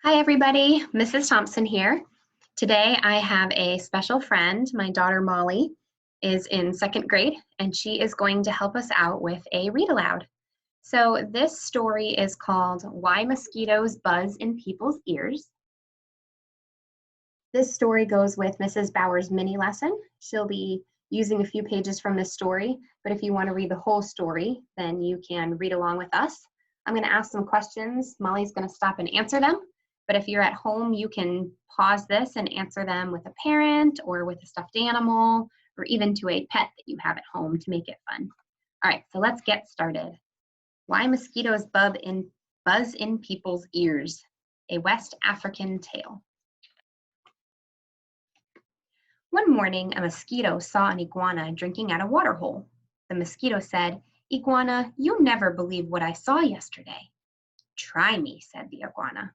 Hi everybody, Mrs. Thompson here. Today I have a special friend. My daughter Molly is in second grade and she is going to help us out with a read aloud. So this story is called Why Mosquitoes Buzz in People's Ears. This story goes with Mrs. Bauer's mini lesson. She'll be using a few pages from this story, but if you want to read the whole story, then you can read along with us. I'm going to ask some questions. Molly's going to stop and answer them. But if you're at home, you can pause this and answer them with a parent or with a stuffed animal or even to a pet that you have at home to make it fun. All right, so let's get started. Why Mosquitoes Buzz in People's Ears, a West African Tale. One morning, a mosquito saw an iguana drinking at a water hole. The mosquito said, "Iguana, you never believe what I saw yesterday." "Try me," said the iguana.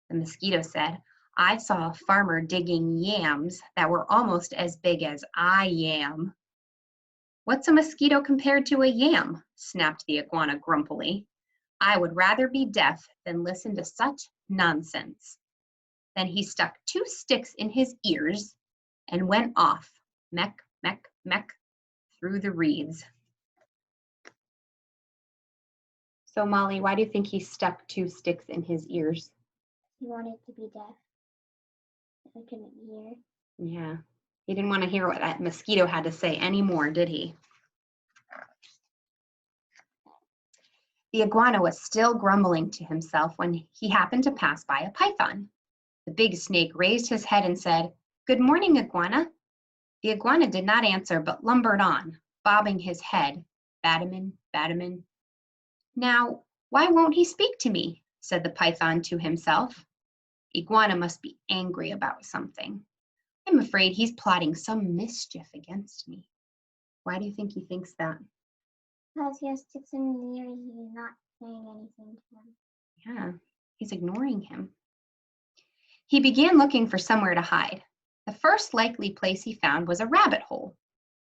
The mosquito said, "I saw a farmer digging yams that were almost as big as I am." "What's a mosquito compared to a yam?" snapped the iguana grumpily. "I would rather be deaf than listen to such nonsense." Then he stuck 2 sticks in his ears and went off, meck, meck, meck, through the reeds. So Molly, why do you think he stuck 2 sticks in his ears? He wanted to be deaf. I couldn't hear. Yeah, he didn't want to hear what that mosquito had to say anymore, did he? The iguana was still grumbling to himself when he happened to pass by a python. The big snake raised his head and said, "Good morning, iguana." The iguana did not answer, but lumbered on, bobbing his head, badaman, badaman. "Now, why won't he speak to me?" said the python to himself. "Iguana must be angry about something. I'm afraid he's plotting some mischief against me." Why do you think he thinks that? Because he has sticks in his ears, he's not saying anything to him. Yeah, he's ignoring him. He began looking for somewhere to hide. The first likely place he found was a rabbit hole,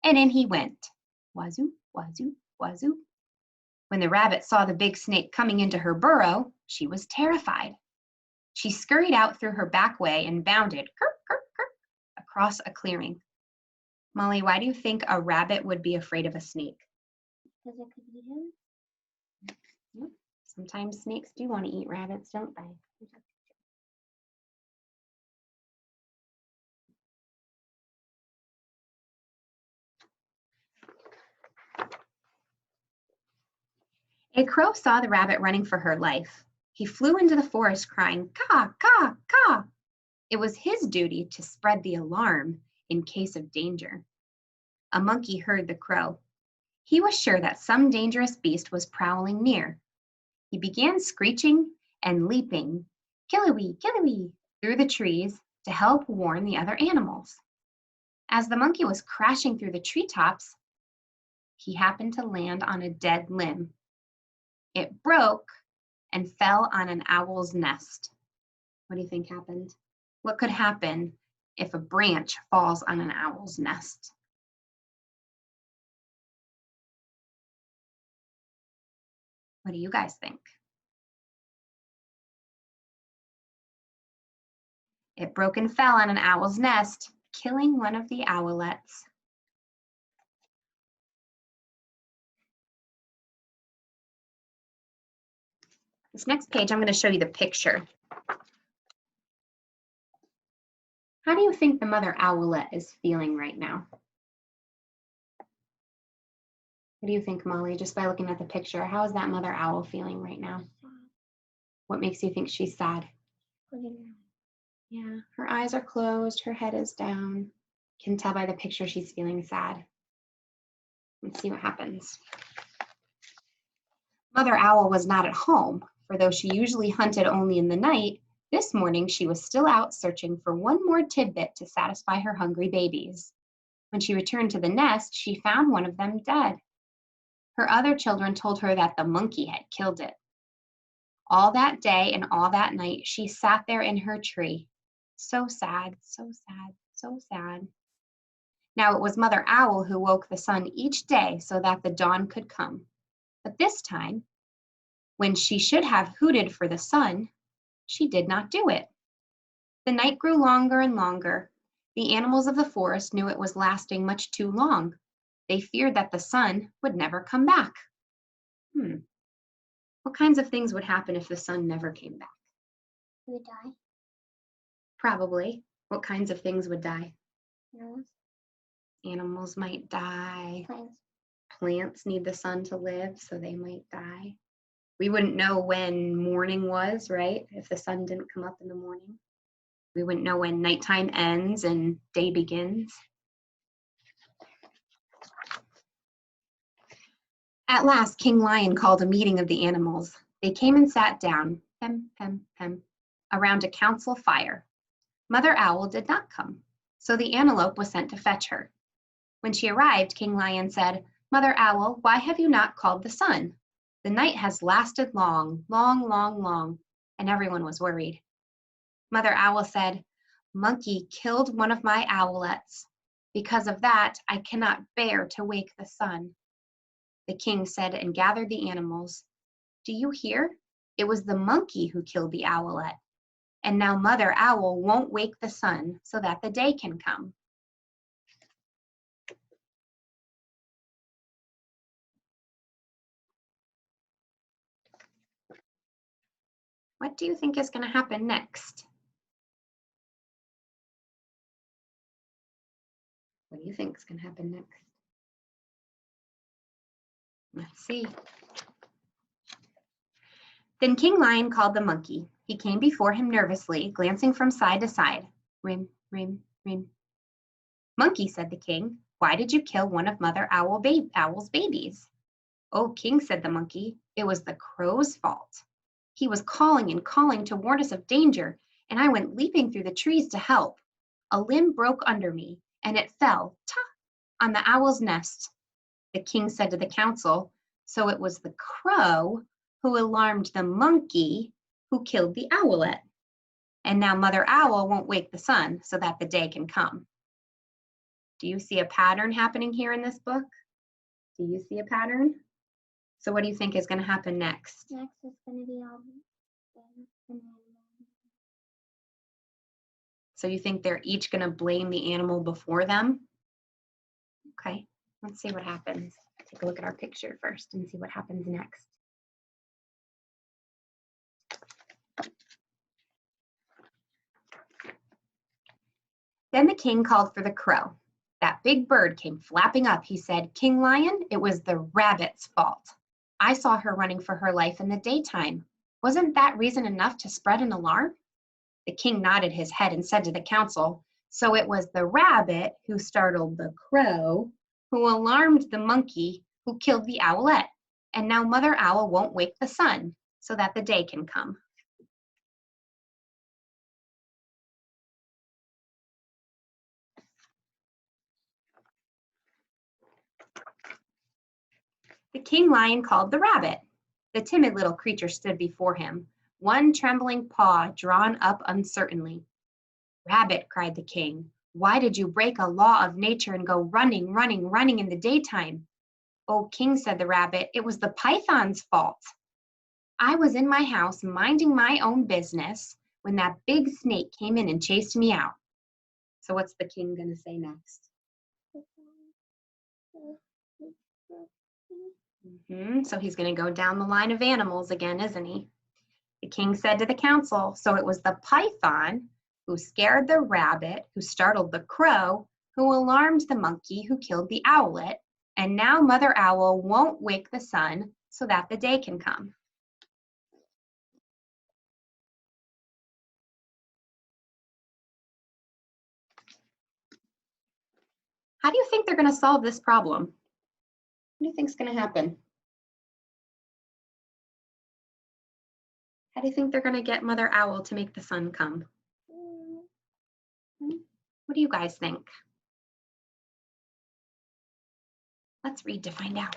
and in he went. Wazoo, wazoo, wazoo. When the rabbit saw the big snake coming into her burrow, she was terrified. She scurried out through her back way and bounded, kirk, kirk, kirk, across a clearing. Molly, why do you think a rabbit would be afraid of a snake? Because it could eat him? Yep. Sometimes snakes do want to eat rabbits, don't they? A crow saw the rabbit running for her life. He flew into the forest crying, "Caw, caw, caw." It was his duty to spread the alarm in case of danger. A monkey heard the crow. He was sure that some dangerous beast was prowling near. He began screeching and leaping, "Killowee, killowee," through the trees to help warn the other animals. As the monkey was crashing through the treetops, he happened to land on a dead limb. It broke and fell on an owl's nest. What do you think happened? What could happen if a branch falls on an owl's nest? What do you guys think? It broke and fell on an owl's nest, killing one of the owlets. This next page, I'm going to show you the picture. How do you think the mother owlet is feeling right now? What do you think, Molly, just by looking at the picture? How is that mother owl feeling right now? Sad. What makes you think she's sad? Yeah, her eyes are closed, her head is down. You can tell by the picture she's feeling sad. Let's see what happens. Mother owl was not at home, for though she usually hunted only in the night, this morning she was still out searching for one more tidbit to satisfy her hungry babies. When she returned to the nest, she found one of them dead. Her other children told her that the monkey had killed it. All that day and all that night, she sat there in her tree. So sad, so sad, so sad. Now it was Mother Owl who woke the sun each day so that the dawn could come. But this time, when she should have hooted for the sun, She did not do it. The night grew longer and longer. The animals of the forest knew it was lasting much too long. They feared that the sun would never come back. What kinds of things would happen if the sun never came back? It would die. Probably. What kinds of things would die? Animals. Animals might die. Plants. Plants need the sun to live, so they might die. We wouldn't know when morning was, right? If the sun didn't come up in the morning. We wouldn't know when nighttime ends and day begins. At last, King Lion called a meeting of the animals. They came and sat down, around a council fire. Mother Owl did not come, so the antelope was sent to fetch her. When she arrived, King Lion said, "Mother Owl, why have you not called the sun? The night has lasted long, and everyone was worried. Mother Owl said, "Monkey killed one of my owlets. Because of that, I cannot bear to wake the sun." The king said and gathered the animals. "Do you hear? It was the monkey who killed the owlet. And now Mother Owl won't wake the sun so that the day can come." What do you think is going to happen next? What do you think is going to happen next? Let's see. Then King Lion called the monkey. He came before him nervously, glancing from side to side. Rim, rim, rim. "Monkey," said the king, "why did you kill one of Mother Owl's babies?" "Oh, king," said the monkey, "it was the crow's fault. He was calling and calling to warn us of danger, and I went leaping through the trees to help. A limb broke under me, and it fell, on the owl's nest." The king said to the council, "So it was the crow who alarmed the monkey who killed the owlet. And now Mother Owl won't wake the sun so that the day can come." Do you see a pattern happening here in this book? Do you see a pattern? So what do you think is going to happen next? Next is going to be all the So you think they're each going to blame the animal before them? Okay, let's see what happens. Take a look at our picture first and see what happens next. Then the king called for the crow. That big bird came flapping up. He said, "King Lion, it was the rabbit's fault. I saw her running for her life in the daytime. Wasn't that reason enough to spread an alarm?" The king nodded his head and said to the council, "So it was the rabbit who startled the crow, who alarmed the monkey, who killed the owlet. And now Mother Owl won't wake the sun so that the day can come." The king lion called the rabbit. The timid little creature stood before him, one trembling paw drawn up uncertainly. "Rabbit," cried the king, "why did you break a law of nature and go running in the daytime?" "Oh, king," said the rabbit, "it was the python's fault. I was in my house minding my own business when that big snake came in and chased me out." So what's the king going to say next? So he's going to go down the line of animals again, isn't he? The king said to the council, "So it was the python who scared the rabbit, who startled the crow, who alarmed the monkey, who killed the owlet, and now Mother Owl won't wake the sun so that the day can come." How do you think they're going to solve this problem? What do you think is going to happen? How do you think they're going to get Mother Owl to make the sun come? What do you guys think? Let's read to find out.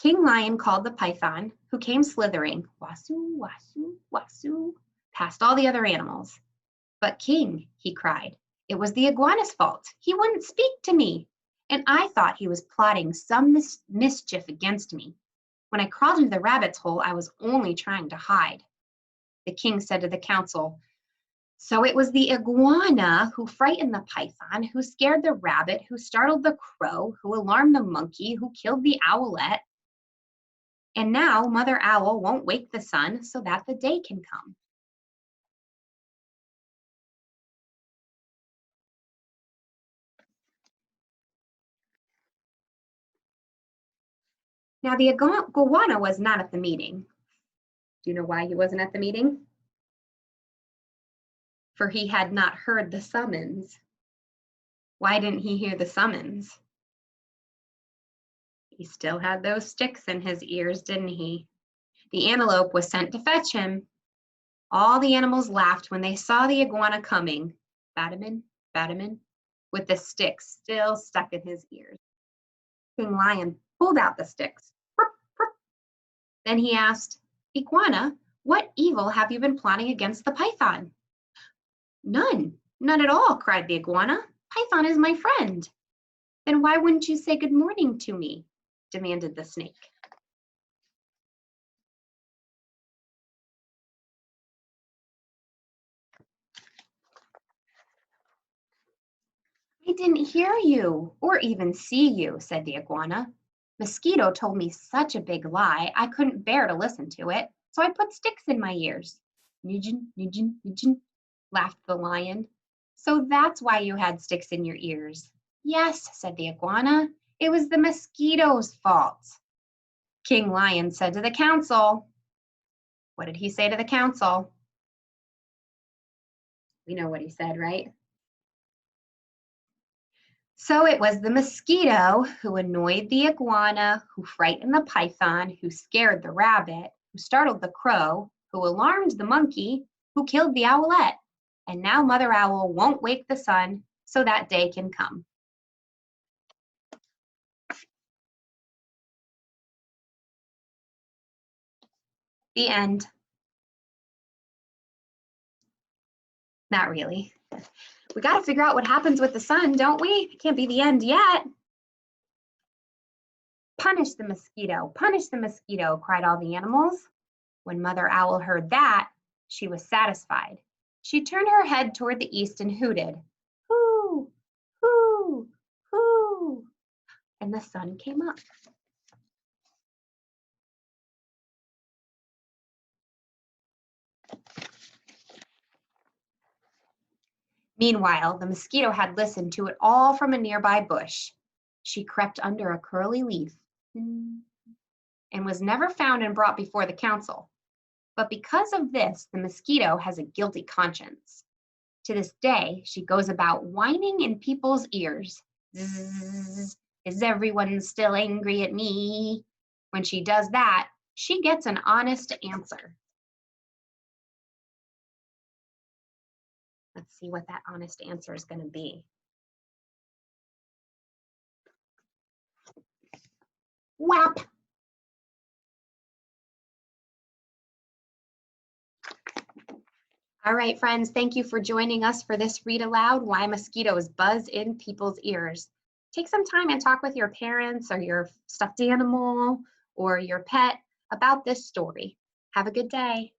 King Lion called the python, who came slithering, wasu, wasu, wasu, past all the other animals. "But king," he cried, "it was the iguana's fault. He wouldn't speak to me, and I thought he was plotting some mischief against me. When I crawled into the rabbit's hole, I was only trying to hide." The king said to the council, "So it was the iguana who frightened the python, who scared the rabbit, who startled the crow, who alarmed the monkey, who killed the owlet. And now Mother Owl won't wake the sun so that the day can come." Now, the iguana was not at the meeting. Do you know why he wasn't at the meeting? For he had not heard the summons. Why didn't he hear the summons? He still had those sticks in his ears, didn't he? The antelope was sent to fetch him. All the animals laughed when they saw the iguana coming, batamin, batamin, with the sticks still stuck in his ears. King Lion pulled out the sticks. Rup, rup. Then he asked, "Iguana, what evil have you been plotting against the python?" "None, none at all," cried the iguana. "Python is my friend." "Then why wouldn't you say good morning to me?" demanded the snake. "I didn't hear you or even see you," said the iguana. "Mosquito told me such a big lie, I couldn't bear to listen to it, so I put sticks in my ears." "Nijin, nijin, nijin," laughed the lion. "So that's why you had sticks in your ears." "Yes," said the iguana, "it was the mosquito's fault." King Lion said to the council, what did he say to the council? We know what he said, right? So it was the mosquito who annoyed the iguana, who frightened the python, who scared the rabbit, who startled the crow, who alarmed the monkey, who killed the owlet. And now Mother Owl won't wake the sun so that day can come. The end. Not really. We got to figure out what happens with the sun, don't we? It can't be the end yet. "Punish the mosquito," cried all the animals. When Mother Owl heard that, she was satisfied. She turned her head toward the east and hooted, "Hoo, hoo, hoo," and the sun came up. Meanwhile, the mosquito had listened to it all from a nearby bush. She crept under a curly leaf and was never found and brought before the council. But because of this, the mosquito has a guilty conscience. To this day, she goes about whining in people's ears. Zzz, is everyone still angry at me? When she does that, she gets an honest answer. Let's see what that honest answer is going to be. Whap! All right, friends, thank you for joining us for this Read Aloud, Why Mosquitoes Buzz in People's Ears. Take some time and talk with your parents or your stuffed animal or your pet about this story. Have a good day.